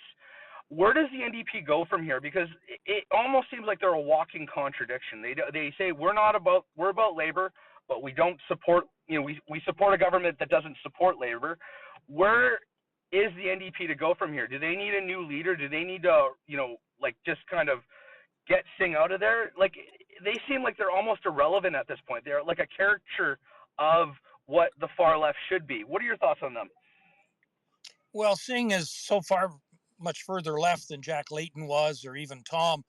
Where does the NDP go from here? Because it almost seems like they're a walking contradiction. They say we're about labor, but we don't support, we support a government that doesn't support labor. Where is the NDP to go from here? Do they need a new leader? Do they need to, just kind of get Singh out of there? They seem like they're almost irrelevant at this point. They're like a caricature of what the far left should be. What are your thoughts on them? Well, Singh is so far much further left than Jack Layton was, or even Tom.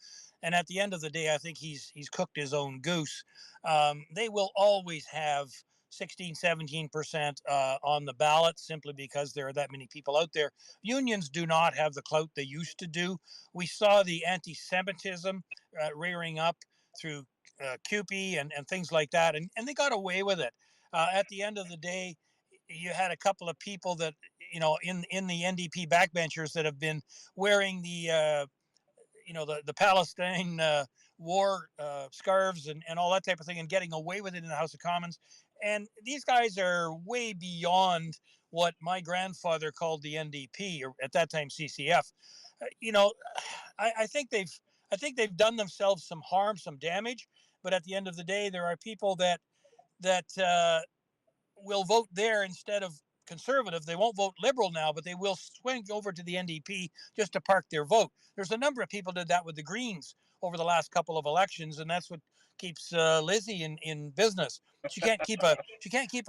And at the end of the day, I think he's cooked his own goose. They will always have 16, 17% on the ballot, simply because there are that many people out there. Unions do not have the clout they used to do. We saw the anti-Semitism rearing up through CUPE and things like that, and they got away with it. At the end of the day, you had a couple of people that, in the NDP backbenchers that have been wearing the Palestine war scarves and all that type of thing, and getting away with it in the House of Commons. And these guys are way beyond what my grandfather called the NDP, or at that time CCF. you know, I think they've done themselves some harm, some damage. But at the end of the day, there are people that will vote there instead of conservative. They won't vote liberal now, but they will swing over to the NDP just to park their vote. There's a number of people did that with the Greens over the last couple of elections, and that's what keeps Lizzie in business. She can't keep a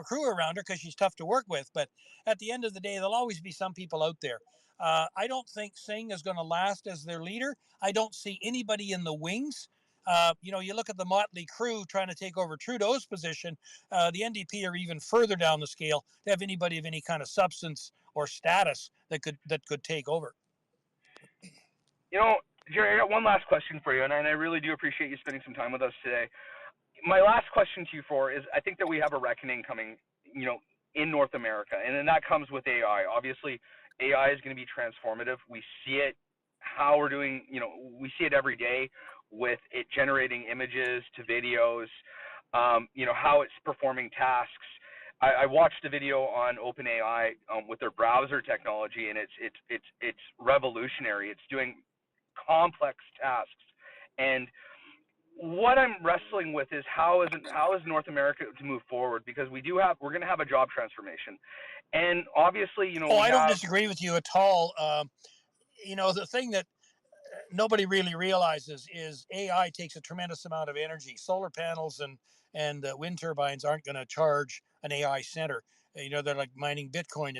crew around her because she's tough to work with. But at the end of the day, there'll always be some people out there. I don't think Singh is going to last as their leader. I don't see anybody in the wings. You look at the motley crew trying to take over Trudeau's position. The NDP are even further down the scale to have anybody of any kind of substance or status that could take over. Gerry, I got one last question for you, and I really do appreciate you spending some time with us today. My last question to you is, I think that we have a reckoning coming, in North America, and then that comes with AI. Obviously, AI is going to be transformative. We see it, how we're doing, we see it every day with it generating images to videos, how it's performing tasks. I watched a video on OpenAI with their browser technology, and it's revolutionary. It's doing complex tasks, and what I'm wrestling with is how is North America to move forward, because we're going to have a job transformation, and obviously I don't disagree with you at all. The thing that nobody really realizes is AI takes a tremendous amount of energy. Solar panels and wind turbines aren't going to charge an AI center. They're like mining Bitcoin.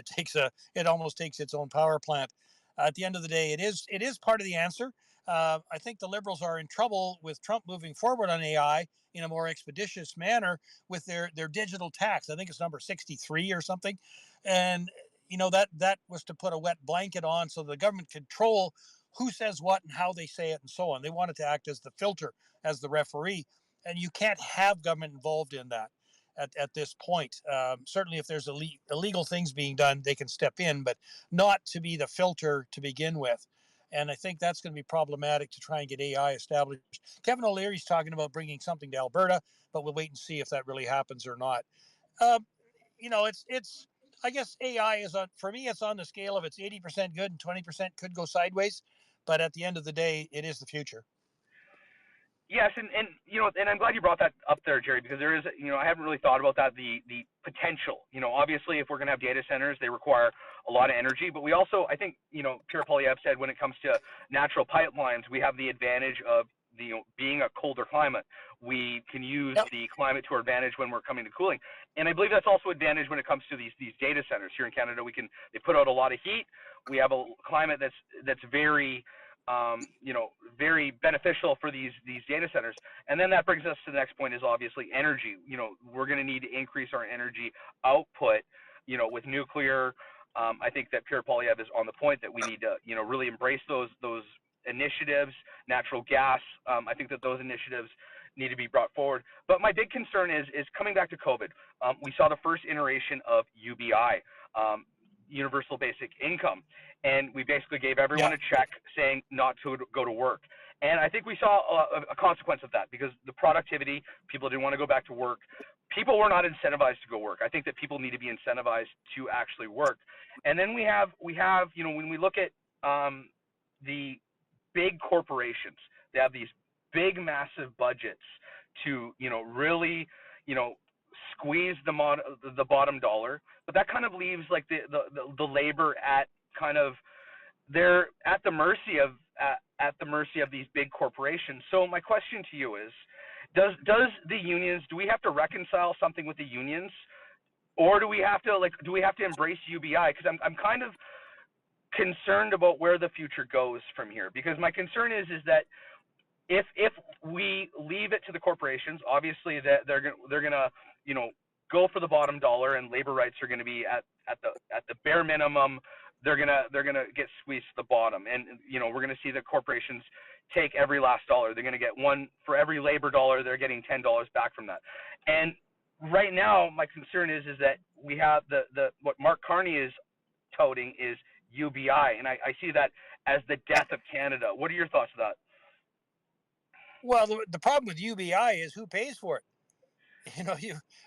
It almost takes its own power plant. At the end of the day, it is part of the answer. I think the Liberals are in trouble with Trump moving forward on AI in a more expeditious manner with their digital tax. I think it's number 63 or something, and that was to put a wet blanket on so the government control who says what and how they say it and so on. They wanted to act as the filter, as the referee, and you can't have government involved in that at this point. Certainly, if there's illegal things being done, they can step in, but not to be the filter to begin with. And I think that's going to be problematic to try and get AI established. Kevin O'Leary's talking about bringing something to Alberta, but we'll wait and see if that really happens or not. It's I guess AI is for me, it's on the scale of it's 80% good and 20% could go sideways. But at the end of the day, it is the future. Yes, and I'm glad you brought that up there, Gerry, because there is, I haven't really thought about that, the potential. Obviously, if we're going to have data centers, they require a lot of energy, but we also, I think, Pierre Poilievre said when it comes to natural pipelines, we have the advantage of being a colder climate. We can use the climate to our advantage when we're coming to cooling, and I believe that's also advantage when it comes to these data centers here in Canada. They put out a lot of heat. We have a climate that's very very beneficial for these data centers. And then that brings us to the next point, is obviously energy. We're going to need to increase our energy output, with nuclear. I think that Pierre Poilievre is on the point that we need to, really embrace those initiatives. Natural gas, I think that those initiatives need to be brought forward. But my big concern is coming back to COVID. We saw the first iteration of UBI, Universal Basic Income, and we basically gave everyone a check saying not to go to work. And I think we saw a consequence of that, because the productivity, people didn't want to go back to work. People were not incentivized to go work. I think that people need to be incentivized to actually work. And then we have when we look at the big corporations, they have these big, massive budgets to really squeeze the bottom dollar, but that kind of leaves like the labor at they're at the mercy of these big corporations. So my question to you is, do we have to reconcile something with the unions, or do we have to embrace UBI? Because I'm kind of concerned about where the future goes from here, because my concern is that if we leave it to the corporations, obviously that they're gonna go for the bottom dollar, and labor rights are going to be at the bare minimum. They're gonna get squeezed to the bottom, and we're going to see the corporations take every last dollar. They're going to get one for every labor dollar. They're getting $10 back from that. And right now, my concern is that we have what Mark Carney is touting is UBI, and I see that as the death of Canada. What are your thoughts on that? Well, the problem with UBI is who pays for it.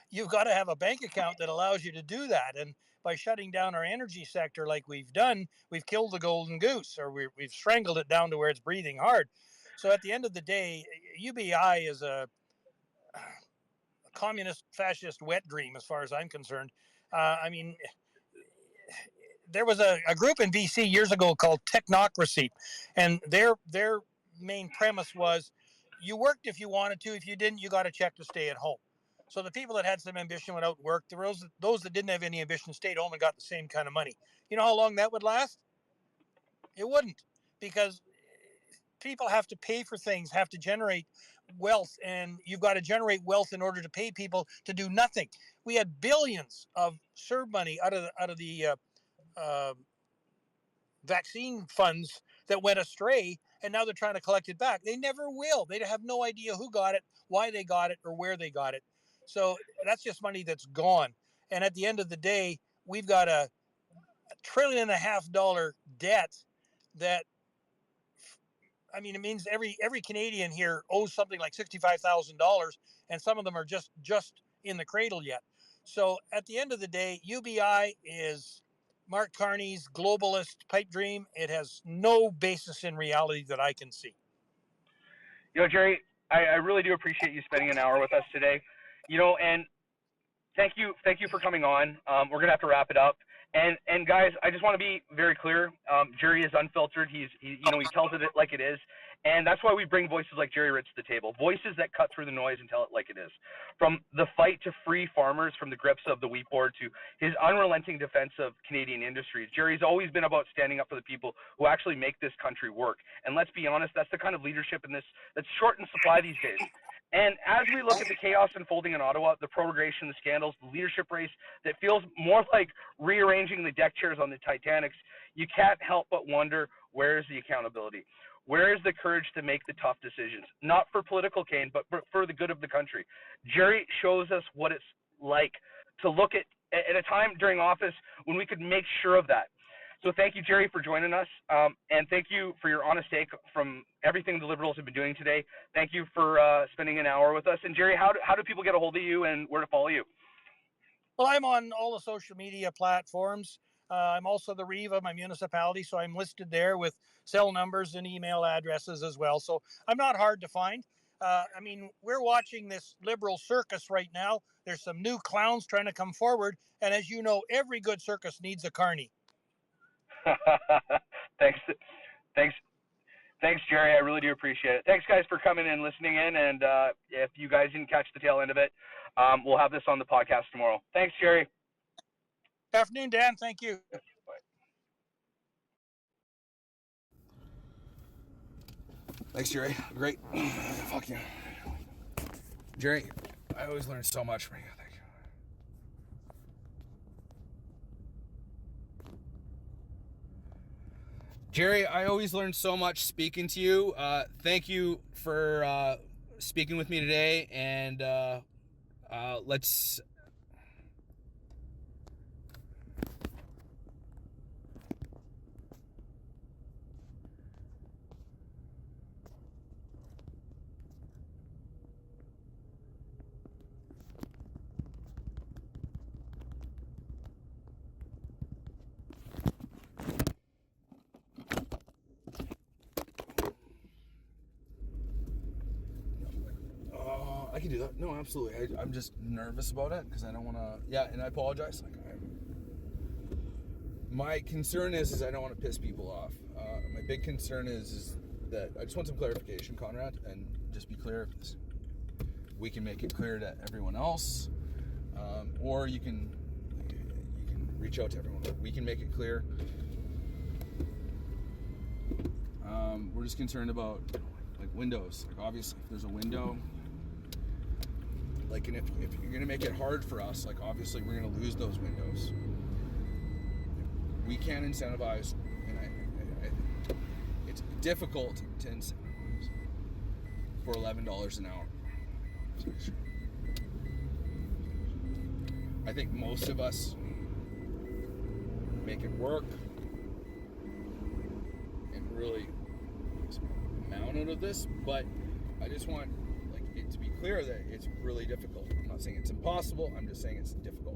You've got to have a bank account that allows you to do that. And by shutting down our energy sector like we've done, we've killed the golden goose, or we've strangled it down to where it's breathing hard. So at the end of the day, UBI is a communist fascist wet dream as far as I'm concerned. I mean, there was a group in BC years ago called Technocracy, and their main premise was you worked if you wanted to. If you didn't, you got a check to stay at home. So the people that had some ambition went out and worked. Those that didn't have any ambition stayed home and got the same kind of money. You know how long that would last? It wouldn't, because people have to pay for things, have to generate wealth, and you've got to generate wealth in order to pay people to do nothing. We had billions of CERB money out of the vaccine funds that went astray, and now they're trying to collect it back. They never will. They have no idea who got it, why they got it, or where they got it. So that's just money that's gone. And at the end of the day, we've got a $1.5 trillion debt that, I mean, it means every Canadian here owes something like $65,000, and some of them are just in the cradle yet. So at the end of the day, UBI is Mark Carney's globalist pipe dream. It has no basis in reality that I can see. You know, Gerry, I really do appreciate you spending an hour with us today. You know, and thank you for coming on. We're gonna have to wrap it up. And guys, I just want to be very clear. Gerry is unfiltered. He tells it like it is, and that's why we bring voices like Gerry Ritz to the table. Voices that cut through the noise and tell it like it is. From the fight to free farmers from the grips of the wheat board to his unrelenting defense of Canadian industries, Gerry's always been about standing up for the people who actually make this country work. And let's be honest, that's the kind of leadership that's short in supply these days. And as we look at the chaos unfolding in Ottawa, the prorogation, the scandals, the leadership race that feels more like rearranging the deck chairs on the Titanics, you can't help but wonder, where is the accountability? Where is the courage to make the tough decisions? Not for political gain, but for the good of the country. Gerry shows us what it's like to look at a time during office when we could make sure of that. So thank you, Gerry, for joining us, and thank you for your honest take from everything the Liberals have been doing today. Thank you for spending an hour with us. And Gerry, how do people get a hold of you and where to follow you? Well, I'm on all the social media platforms. I'm also the REVE of my municipality, so I'm listed there with cell numbers and email addresses as well. So I'm not hard to find. I mean, we're watching this Liberal circus right now. There's some new clowns trying to come forward, and as you know, every good circus needs a Carney. Thanks, Gerry. I really do appreciate it. Thanks, guys, for coming and listening in. And if you guys didn't catch the tail end of it, we'll have this on the podcast tomorrow. Thanks, Gerry. Afternoon, Dan. Thank you. Bye. Thanks, Gerry. Great. Fuck you. Gerry, I always learn so much from you. Thank you. Gerry, I always learn so much speaking to you. Thank you for speaking with me today, and let's... I can do that. No, absolutely. I'm just nervous about it because I don't want to. Yeah, and I apologize. My concern is I don't want to piss people off. My big concern is that I just want some clarification, Conrad, and just be clear. We can make it clear to everyone else, or you can reach out to everyone. We can make it clear. We're just concerned about like windows. Like obviously, if there's a window. Like, and if you're gonna make it hard for us, like obviously we're gonna lose those windows. We can't incentivize, and I it's difficult to incentivize for $11 an hour. I think most of us make it work and really amount out of this, but I just want it to be clear that it's really difficult. I'm not saying it's impossible, I'm just saying it's difficult.